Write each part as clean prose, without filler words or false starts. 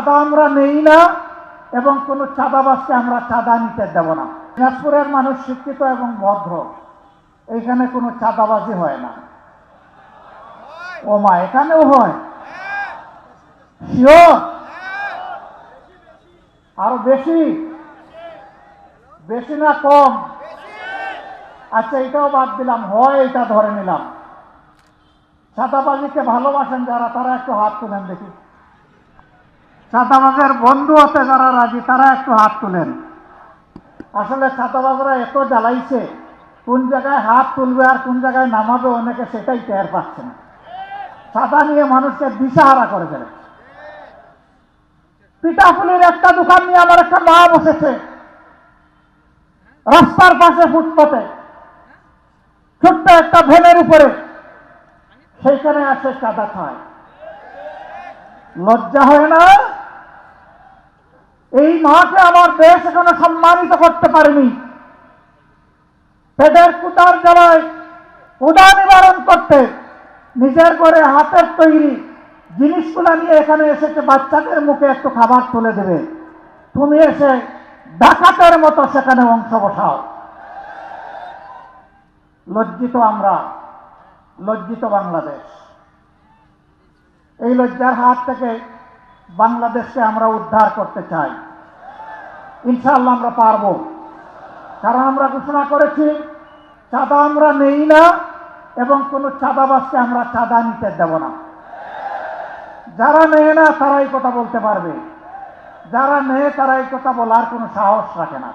চাঁদা আমরা নেই না এবং কোনো চাঁদাবাজকে আমরা চাঁদা নিতে দেব না। দিনাজপুরের মানুষ শিক্ষিত এবং ভদ্র, এইখানে কোনো চাঁদাবাজি হয় না। ও মা, এখানেও হয়? শিওর? আরো বেশি? বেশি না কম? আচ্ছা, এটাও বাদ দিলাম, হয় এটা ধরে নিলাম। চাঁদাবাজিকে ভালোবাসেন যারা, তারা একটু হাত তুলেন দেখি। চাঁদাবাজের বন্ধু হতে যারা রাজি, তারা একটু হাত তুলেন। আসলে চাঁদাবাজরা এত জ্বালাইছে, কোন জায়গায় হাত তুলবে আর কোন জায়গায় নামাবে অনেকে সেটাই টের পাচ্ছে না। চাঁদা নিয়ে মানুষকে দিশাহারা করে ফেলে। পিঠাপুলির একটা দোকান নিয়ে আমার একটা মা বসেছে রাস্তার পাশে ফুটপাতে, ছোট্ট একটা ভ্যানের উপরে, সেইখানে আসে চাঁদা খায়। লজ্জা হয় না? এই মাকে আমার দেশ এখনো সম্মানিত করতে পারেনি। পেটের কুটার জ্বালায় ক্ষুধা নিবারণ করতে নিজের ঘরে হাতের তৈরি জিনিসগুলো নিয়ে এখানে এসেছে বাচ্চাদের মুখে একটু খাবার তুলে দেবে, তুমি এসে ডাকাতের মতো সেখানে অংশ বসাও। লজ্জিত আমরা, লজ্জিত বাংলাদেশ। এই লজ্জার হাত থেকে বাংলাদেশকে আমরা উদ্ধার করতে চাই। ইনশাআল্লাহ আমরা পারব, কারণ আমরা ঘোষণা করেছি চাঁদা আমরা নেই না এবং কোনো চাঁদাবাজকে আমরা চাঁদা নিতে দেব না। যারা নেয় না তারাই কথা বলতে পারবে, যারা নেয় তারা এই কথা বলার কোনো সাহস রাখে না।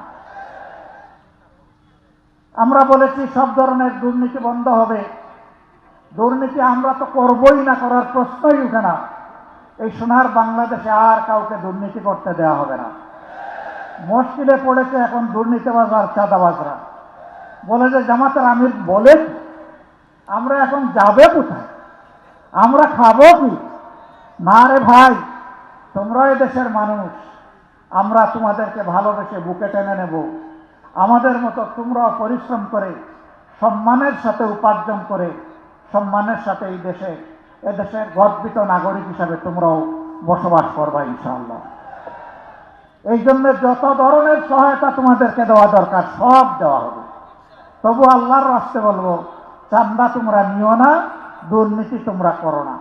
আমরা বলেছি সব ধরনের দুর্নীতি বন্ধ হবে। দুর্নীতি আমরা তো করবই না, করার প্রশ্নই উঠে না। এই সোনার বাংলাদেশে আর কাউকে দুর্নীতি করতে দেওয়া হবে না। মুশকিলে পড়েছে এখন দুর্নীতিবাজ আর চাঁদাবাজরা। বলে যে জামাতের আমির বলে আমরা এখন যাবে কোথায়, আমরা খাবো কি? না রে ভাই, তোমরা এই দেশের মানুষ, আমরা তোমাদেরকে ভালোবেসে বুকে টেনে নেব। আমাদের মতো তোমরাও পরিশ্রম করে সম্মানের সাথে উপার্জন করে সম্মানের সাথে এই দেশে এদেশের গর্বিত নাগরিক হিসাবে তোমরাও বসবাস করবা ইনশাআল্লাহ। এই জন্য যত ধরনের সহায়তা তোমাদেরকে দেওয়া দরকার সব দেওয়া হবে। তবু আল্লাহর রাস্তে বলবো, চাঁদা তোমরা নিও না, দুর্নীতি তোমরা করো না।